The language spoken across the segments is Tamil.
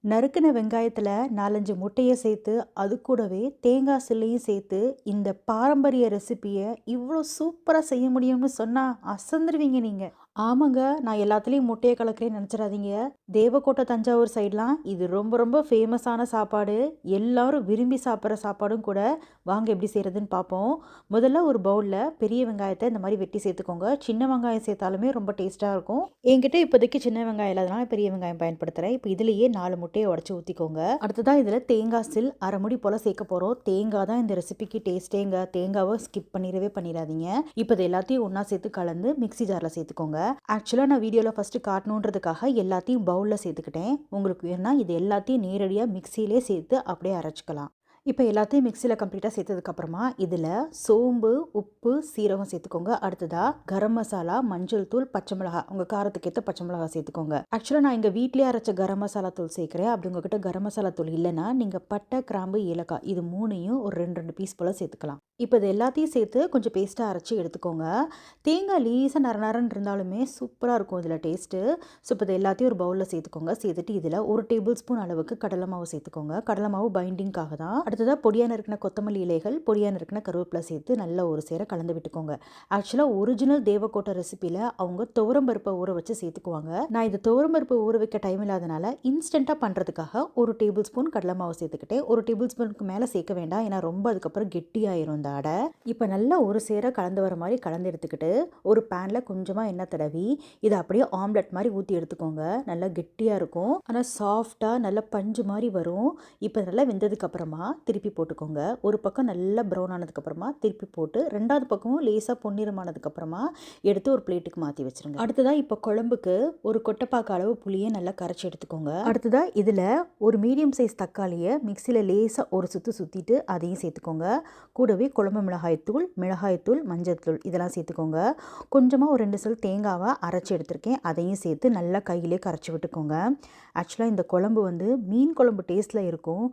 நறுக்குன வெங்காயத்துல 4, 5 முட்டைய சேர்த்து, அது கூடவே தேங்காய் சில்லையும் சேர்த்து, இந்த பாரம்பரிய ரெசிபிய இவ்ளோ சூப்பரா செய்ய முடியும்னு சொன்னா அசந்துருவீங்க நீங்க. ஆமாங்க, நான் எல்லாத்துலயும் முட்டைய கலக்கிறேன்னு நெனச்சிராதீங்க. தேவக்கோட்டை, தஞ்சாவூர் சைட்லாம் இது ரொம்ப ரொம்ப ஃபேமஸான சாப்பாடு. எல்லாரும் விரும்பி சாப்பிடுற சாப்பாடும் கூட. வாங்க எப்படி செய்றதுன்னு பார்ப்போம். முதல்ல ஒரு பவுல்ல பெரிய வெங்காயத்த இந்த மாரி வெட்டி சேர்த்துக்கோங்க. சின்ன வெங்காயம் சேர்த்தாலுமே ரொம்ப டேஸ்ட்டா இருக்கும். என்கிட்ட இப்போதைக்கு சின்ன வெங்காயம் இல்லாதனால பெரிய வெங்காயம் பயன்படுத்துறேன். இப்போ இதுலயே 4 முட்டைய உடைச்சு ஊத்திக்கோங்க. அடுத்ததா இதுல தேங்காய் சில் 1/2 மூடி போல சேர்க்க போறோம். தேங்காய் தான் இந்த ரெசிபிக்கு டேஸ்ட்டேங்க. தேங்காவ ஸ்கிப் பண்ணிடாதீங்க. இப்போ இது எல்லாத்தையும் ஒண்ணா சேர்த்து கலந்து மிக்ஸி ஜார்ல சேர்த்துக்கோங்க. ஆக்சுவலா நான் வீடியோல ஃபர்ஸ்ட் காட்டணுன்றதுக்காக எல்லாத்தையும் பவுல்ல சேர்த்துக்கிட்டேன். உங்களுக்கு வேணா இது எல்லாத்தையும் நேரடியா மிக்ஸியிலே சேர்த்து அப்படியே அரைச்சுக்கலாம். இப்போ எல்லாத்தையும் மிக்ஸியில் கம்ப்ளீட்டாக சேர்த்ததுக்கப்புறமா இதில் சோம்பு, உப்பு, சீரகம் சேர்த்துக்கோங்க. அடுத்ததா கரம் மசாலா, மஞ்சள் தூள், பச்சை மிளகாய், உங்கள் காரத்துக்கு ஏற்ற பச்சை மிளகாய் சேர்த்துக்கோங்க. ஆக்சுவலாக நான் இங்கே வீட்டிலே அரைச்ச கரம் மசாலா தூள் சேர்க்குறேன். அப்படி உங்ககிட்ட கரம் மசாலா தூள் இல்லைன்னா நீங்கள் பட்டை, கிராம்பு, ஏலக்காய் இது மூணையும் ஒரு 2 பீஸ் போல் சேர்த்துக்கலாம். இப்போ இது எல்லாத்தையும் சேர்த்து கொஞ்சம் பேஸ்ட்டாக அரைச்சி எடுத்துக்கோங்க. தேங்காய் லீஸாக நரன்னு இருந்தாலுமே சூப்பராக இருக்கும் இதில் டேஸ்ட்டு. ஸோ இப்போ இது எல்லாத்தையும் ஒரு பவுலில் சேர்த்துக்கோங்க. சேர்த்துட்டு இதில் 1 டேபிள் ஸ்பூன் அளவுக்கு கடலை மாவு சேர்த்துக்கோங்க. கடலை மாவு பைண்டிங்காக தான். அடுத்ததாக பொடியாக நறுக்கின கொத்தமல்லி இலைகள், பொடியாக நறுக்கின கருவேப்பிலை சேர்த்து நல்லா ஒரு சேர கலந்து விட்டுக்கோங்க. ஆக்சுவலாக ஒரிஜினல் தேவக்கோட்டை ரெசிப்பியில் அவங்க துவரம்பருப்பை ஊற வச்சு சேர்த்துக்குவாங்க. நான் இது துவரம்பருப்பு ஊற வைக்க டைம் இல்லாதனால இன்ஸ்டண்ட்டாக பண்ணுறதுக்காக 1 டேபிள் ஸ்பூன் கடலை மாவு சேர்த்துக்கிட்டேன். 1 டேபிள் ஸ்பூனுக்கு மேலே சேர்க்க வேண்டாம், ஏன்னா ரொம்ப அதுக்கப்புறம் கெட்டியாயிரும் இந்த அடை. இப்போ நல்லா ஒரு சேர கலந்து வர மாதிரி கலந்து எடுத்துக்கிட்டு ஒரு பேனில் கொஞ்சமாக எண்ணெய் தடவி இதை அப்படியே ஆம்லெட் மாதிரி ஊற்றி எடுத்துக்கோங்க. நல்லா கெட்டியாக இருக்கும், ஆனால் சாஃப்டாக நல்லா பஞ்சு மாதிரி வரும். இப்போ நல்லா வெந்ததுக்கப்புறமா திருப்பி போட்டுக்கோங்க. ஒரு பக்கம் நல்லா ப்ரௌன் ஆனதுக்கப்புறமா திருப்பி போட்டு 2வது பக்கமும் லேசாக பொன்னிறமானதுக்கப்புறமா எடுத்து ஒரு பிளேட்டுக்கு மாற்றி வச்சுருங்க. அடுத்ததாக இப்போ குழம்புக்கு ஒரு கொட்டைப்பாக்கு அளவு புளியை நல்லா கரைச்சி எடுத்துக்கோங்க. அடுத்ததாக இதில் ஒரு மீடியம் சைஸ் தக்காளியை மிக்சியில் லேசாக ஒரு சுற்றிட்டு அதையும் சேர்த்துக்கோங்க. கூடவே குழம்பு மிளகாய்த்தூள், மஞ்சள்தூள் இதெல்லாம் சேர்த்துக்கோங்க. கொஞ்சமாக ஒரு 2 சொல் தேங்காவை அரைச்சி எடுத்திருக்கேன், அதையும் சேர்த்து நல்லா கையிலே கரைச்சி விட்டுக்கோங்க. ஆக்சுவலாக இந்த குழம்பு மீன் குழம்பு டேஸ்ட்டில் இருக்கும்,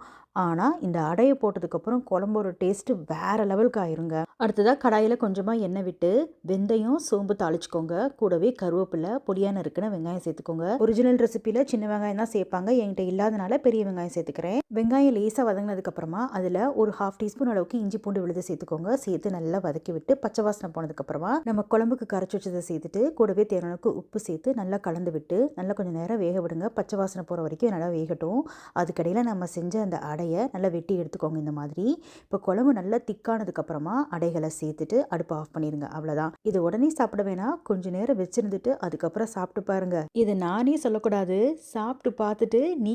ஆனால் இந்த அடையை போட்டதுக்கப்புறம் குழம்போட டேஸ்ட்டு வேறு லெவலுக்கு ஆயிருங்க. அடுத்ததாக கடாயில் கொஞ்சமாக எண்ணெய் விட்டு வெந்தயம், சோம்பு தாளிச்சுக்கோங்க. கூடவே கருவேப்பிலை, பொடியான இருக்குன்னு வெங்காயம் சேர்த்துக்கோங்க. ஒரிஜினல் ரெசிப்பியில் சின்ன வெங்காயம் தான் சேர்ப்பாங்க, என்கிட்ட இல்லாதனால பெரிய வெங்காயம் சேர்த்துக்கிறேன். வெங்காயம் லேசாக வதங்கினதுக்கப்புறமா அதில் ஒரு 1/2 டீஸ்பூன் அளவுக்கு இஞ்சி பூண்டு விழுது சேர்த்துக்கோங்க. சேர்த்து நல்லா வதக்கி விட்டு பச்சை வாசனை போனதுக்கப்புறமா நம்ம குழம்புக்கு கரைச்சி வச்சதை சேர்த்துட்டு கூடவே தேவையானக்கு உப்பு சேர்த்து நல்லா கலந்து விட்டு நல்லா கொஞ்சம் நேரம் வேக விடுங்க. பச்சை வாசனை போகிற வரைக்கும் நல்லா வேகட்டும். அதுக்கடையில் நம்ம செஞ்ச அந்த அடையை நல்லா வெட்டி எடுத்துக்கோங்க இந்த மாதிரி. இப்போ குழம்பு நல்லா திக்கானதுக்கப்புறமா அடைகளை சேர்த்துட்டு அடுப்பு ஆஃப் பண்ணிடுங்க. அவ்வளோதான். இது உடனே சாப்பிட வேணாம், கொஞ்சம் நேரம் வச்சிருந்துட்டு அதுக்கப்புறம் சாப்பிட்டு பாருங்க. இது நானே சொல்லக்கூடாது, சாப்பிட்டு பார்த்துட்டு நீ